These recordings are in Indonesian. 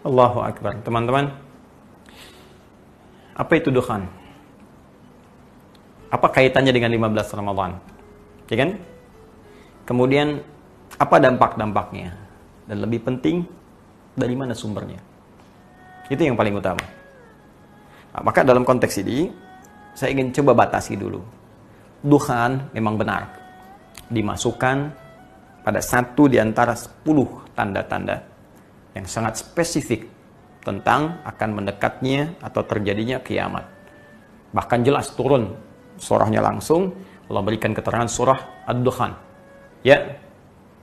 Allahu Akbar. Teman-teman, apa itu dukhan? Apa kaitannya dengan 15 Ramadan? Ya kan? Kemudian, apa dampak-dampaknya? Dan lebih penting, dari mana sumbernya? Itu yang paling utama. Nah, maka dalam konteks ini, saya ingin coba batasi dulu. Dukhan memang benar. Dimasukkan pada satu di antara 10 tanda-tanda yang sangat spesifik tentang akan mendekatnya atau terjadinya kiamat. Bahkan jelas turun surahnya langsung, Allah berikan keterangan surah Ad-Dukhan. Ya,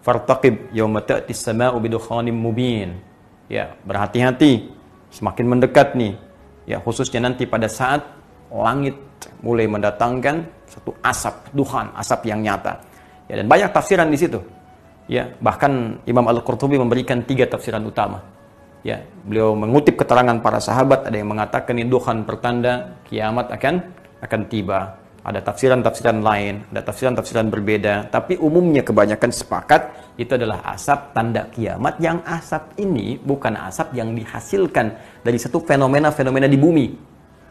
fartaqib yawma ta'tis sama'u bidukhanim mubin. Ya, berhati-hati, semakin mendekat nih. Ya, khususnya nanti pada saat langit mulai mendatangkan satu asap, dukhan, asap yang nyata. Ya, dan banyak tafsiran di situ. Ya, bahkan Imam Al-Qurtubi memberikan 3 tafsiran utama. Ya, beliau mengutip keterangan para sahabat, ada yang mengatakan ini dukhan pertanda kiamat akan tiba. Ada tafsiran-tafsiran lain, ada tafsiran-tafsiran berbeda, tapi umumnya kebanyakan sepakat itu adalah asap tanda kiamat, yang asap ini bukan asap yang dihasilkan dari satu fenomena-fenomena di bumi.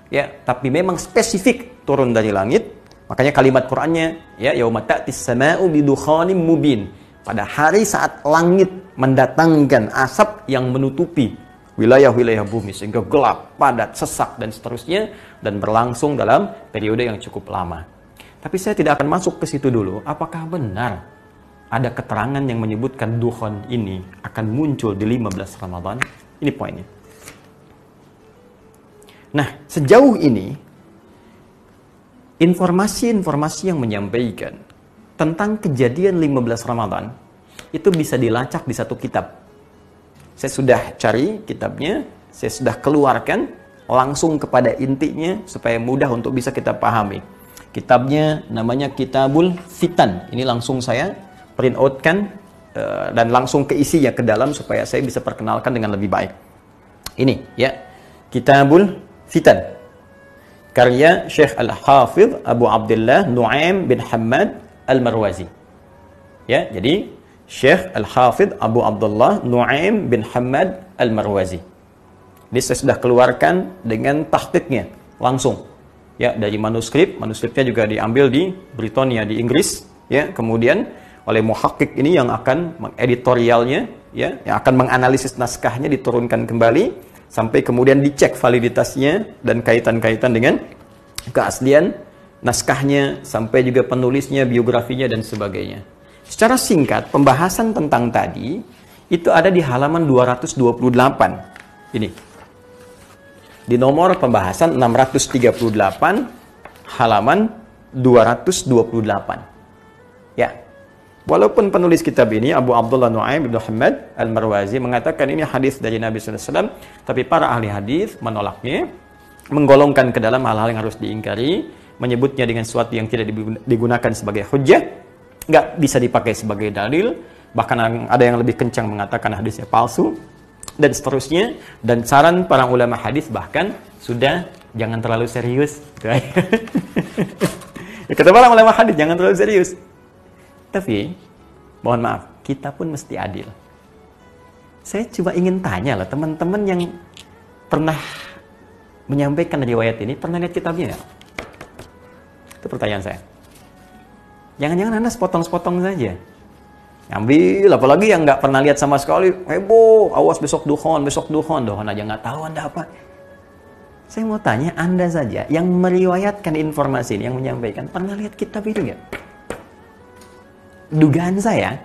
Ya, tapi memang spesifik turun dari langit. Makanya kalimat Qur'annya, ya, yauma ta'tis sama'u bidukhanim mubin. Pada hari saat langit mendatangkan asap yang menutupi wilayah-wilayah bumi sehingga gelap, padat, sesak dan seterusnya, dan berlangsung dalam periode yang cukup lama. Tapi saya tidak akan masuk ke situ dulu. Apakah benar ada keterangan yang menyebutkan dukhan ini akan muncul di 15 Ramadan? Ini poinnya. Nah, sejauh ini informasi-informasi yang menyampaikan tentang kejadian 15 Ramadan itu bisa dilacak di satu kitab. Saya sudah cari kitabnya, saya sudah keluarkan langsung kepada intinya supaya mudah untuk bisa kita pahami. Kitabnya namanya Kitabul Fitan. Ini langsung saya print outkan dan langsung keisinya ke dalam supaya saya bisa perkenalkan dengan lebih baik. Ini ya, Kitabul Fitan. Karya Syekh Al-Hafidh Abu Abdullah Nu'aim bin Hammad Al-Marwazi. Ya, jadi Syekh Al-Hafidh Abu Abdullah Nu'aim bin Hammad Al-Marwazi. Ini saya sudah keluarkan dengan tahqiqnya langsung. Ya, dari manuskripnya juga diambil di Britania di Inggris, ya, kemudian oleh muhaqqiq ini yang akan mengeditorialnya, ya, yang akan menganalisis naskahnya, diturunkan kembali sampai kemudian dicek validitasnya dan kaitan-kaitan dengan keaslian naskahnya, sampai juga penulisnya, biografinya dan sebagainya. Secara singkat, pembahasan tentang tadi itu ada di halaman 228. Ini. Di nomor pembahasan 638, halaman 228. Ya. Walaupun penulis kitab ini, Abu Abdullah Nu'aim bin Muhammad Al-Marwazi, mengatakan ini hadis dari Nabi SAW, tapi para ahli hadis menolaknya, menggolongkan ke dalam hal-hal yang harus diingkari, menyebutnya dengan sesuatu yang tidak digunakan sebagai hujjah, nggak bisa dipakai sebagai dalil, bahkan ada yang lebih kencang mengatakan hadisnya palsu, dan seterusnya. Dan saran para ulama hadis bahkan sudah jangan terlalu serius. Kata para ulama hadis jangan terlalu serius. Tapi mohon maaf, kita pun mesti adil. Saya coba ingin tanya lah, teman-teman yang pernah menyampaikan riwayat ini, pernah lihat kitabnya nggak? Itu pertanyaan saya. Jangan-jangan Anda sepotong-sepotong saja. Ambil, apalagi yang nggak pernah lihat sama sekali, heboh, awas besok dukhan aja nggak tahu Anda apa. Saya mau tanya, Anda saja yang meriwayatkan informasi ini, yang menyampaikan, pernah lihat kitab itu nggak? Dugaan saya,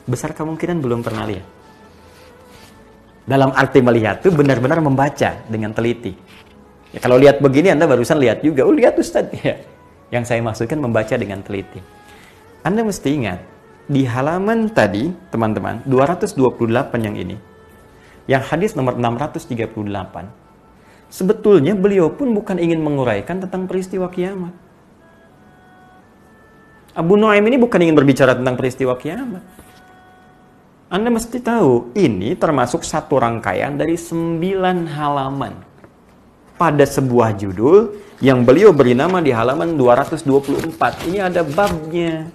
besar kemungkinan belum pernah lihat. Dalam arti melihat itu benar-benar membaca dengan teliti. Ya, kalau lihat begini, Anda barusan lihat juga, oh lihat Ustaz. Ya. Yang saya maksudkan membaca dengan teliti. Anda mesti ingat, di halaman tadi, teman-teman, 228 yang ini, yang hadis nomor 638, sebetulnya beliau pun bukan ingin menguraikan tentang peristiwa kiamat. Abu Nu'aim ini bukan ingin berbicara tentang peristiwa kiamat. Anda mesti tahu, ini termasuk satu rangkaian dari 9 halaman pada sebuah judul yang beliau beri nama di halaman 224. Ini ada babnya.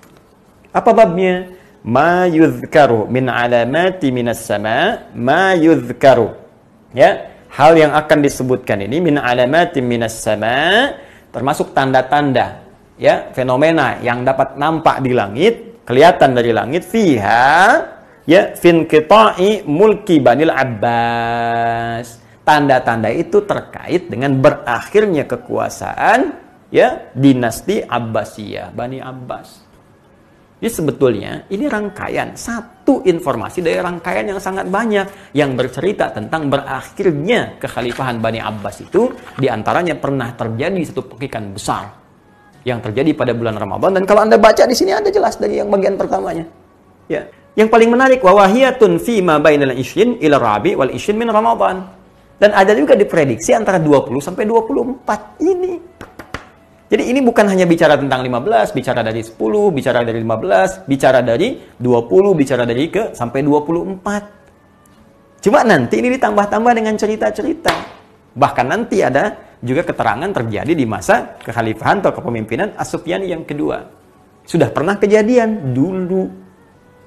Apa babnya? Ma yudhkaru min alamati minas sama' ma yudhkaru Ya, hal yang akan disebutkan ini min alamatin minas sama, termasuk tanda-tanda, ya, fenomena yang dapat nampak di langit, kelihatan dari langit, fiha, ya, finqita'i mulki Banil Abbas. Tanda-tanda itu terkait dengan berakhirnya kekuasaan, ya, dinasti Abbasiyah, Bani Abbas. Jadi sebetulnya ini rangkaian, satu informasi dari rangkaian yang sangat banyak yang bercerita tentang berakhirnya kekhalifahan Bani Abbas itu, diantaranya pernah terjadi satu pekikan besar yang terjadi pada bulan Ramadan. Dan kalau Anda baca di sini ada jelas dari yang bagian pertamanya. Ya, yang paling menarik, wawahiyatun fi ma bainal isyin ila rabi wal isyin min Ramadan. Dan ada juga diprediksi antara 20 sampai 24 ini. Jadi ini bukan hanya bicara tentang 15, bicara dari 10, bicara dari 15, bicara dari 20, bicara dari sampai 24. Cuma nanti ini ditambah-tambah dengan cerita-cerita. Bahkan nanti ada juga keterangan terjadi di masa kekhalifahan atau kepemimpinan As-Sufyani yang kedua. Sudah pernah kejadian dulu.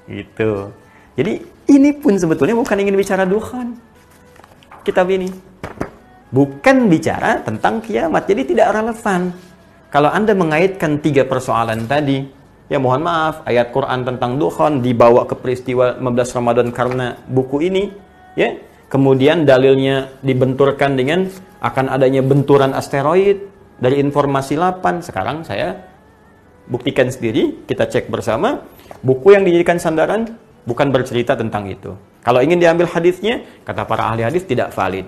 Gitu. Jadi ini pun sebetulnya bukan ingin bicara dukhan. Kitab ini bukan bicara tentang kiamat. Jadi tidak relevan. Kalau Anda mengaitkan 3 persoalan tadi, ya mohon maaf, ayat Quran tentang dukhan dibawa ke peristiwa 15 Ramadan karena buku ini, ya. Kemudian dalilnya dibenturkan dengan akan adanya benturan asteroid dari informasi 8. Sekarang saya buktikan sendiri, kita cek bersama, buku yang dijadikan sandaran bukan bercerita tentang itu. Kalau ingin diambil hadisnya, kata para ahli hadis tidak valid.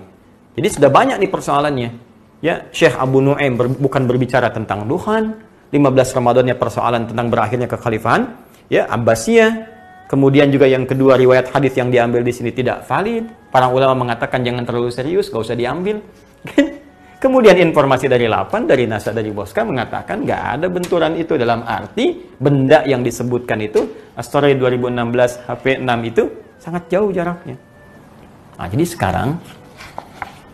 Jadi sudah banyak nih persoalannya. Ya, Syekh Abu Nu'aim bukan berbicara tentang dukhan, 15 Ramadannya persoalan tentang berakhirnya kekhalifahan, ya, Abbasiyah. Kemudian juga yang kedua, riwayat hadis yang diambil di sini tidak valid. Para ulama mengatakan jangan terlalu serius, gak usah diambil. Kemudian informasi dari 8, dari NASA, dari Bosca mengatakan nggak ada benturan itu, dalam arti benda yang disebutkan itu, asteroid 2016 HP6 itu sangat jauh jaraknya. Nah, jadi sekarang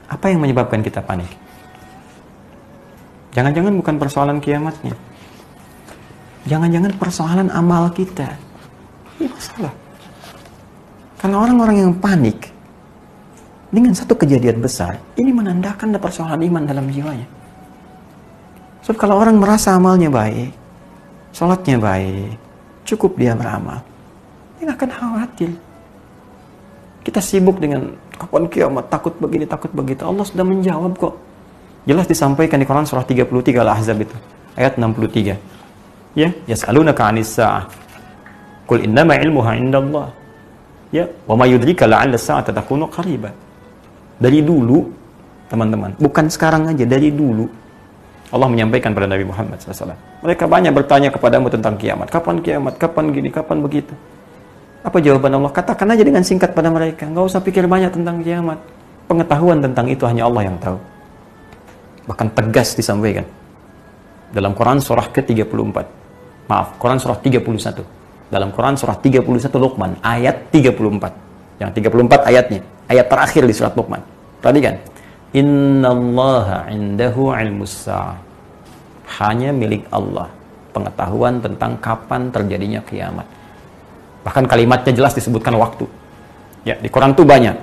apa yang menyebabkan kita panik? Jangan-jangan bukan persoalan kiamatnya. Jangan-jangan persoalan amal kita. Ini masalah. Karena orang-orang yang panik dengan satu kejadian besar, ini menandakan ada persoalan iman dalam jiwanya. Sebab kalau orang merasa amalnya baik, sholatnya baik, cukup dia beramal, dia nggak akan khawatir. Kita sibuk dengan kapan kiamat, takut begini, takut begitu. Allah sudah menjawab kok. Jelas disampaikan di Quran surah 33 Al-Ahzab itu, ayat 63. Ya, yas'alunaka 'anis sa'ah. Qul innama 'ilmuha 'indallah. Ya, wa may yudrika la'alla as-sa'ata takunu qariba. Dari dulu, teman-teman, bukan sekarang aja, dari dulu Allah menyampaikan pada Nabi Muhammad SAW. Mereka banyak bertanya kepadamu tentang kiamat. Kapan kiamat? Kapan gini? Kapan begitu? Apa jawaban Allah? Katakan aja dengan singkat pada mereka. Nggak usah pikir banyak tentang kiamat. Pengetahuan tentang itu hanya Allah yang tahu. Bahkan tegas disampaikan dalam Quran surah ke-34. Maaf, Quran surah 31. Dalam Quran surah 31 Luqman ayat 34. Yang 34 ayatnya, ayat terakhir di surat Luqman. Perhatikan. Innallaha 'indahu 'ilmus sa'ah. Hanya milik Allah pengetahuan tentang kapan terjadinya kiamat. Bahkan kalimatnya jelas disebutkan waktu. Ya, di Quran itu banyak.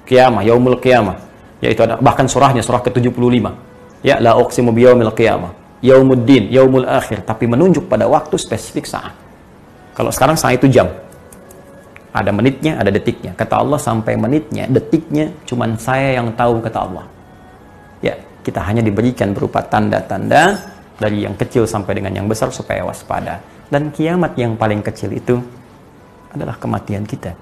Kiamah, yaumul kiamah. Yaitu ada bahkan surahnya surah ke-75. Ya, la uqsimu biyaumil qiyamah, yaumuddin, yaumul akhir, tapi menunjuk pada waktu spesifik saat. Kalau sekarang saat itu jam. Ada menitnya, ada detiknya. Kata Allah sampai menitnya, detiknya cuman saya yang tahu, kata Allah. Ya, kita hanya diberikan berupa tanda-tanda dari yang kecil sampai dengan yang besar supaya waspada. Dan kiamat yang paling kecil itu adalah kematian kita.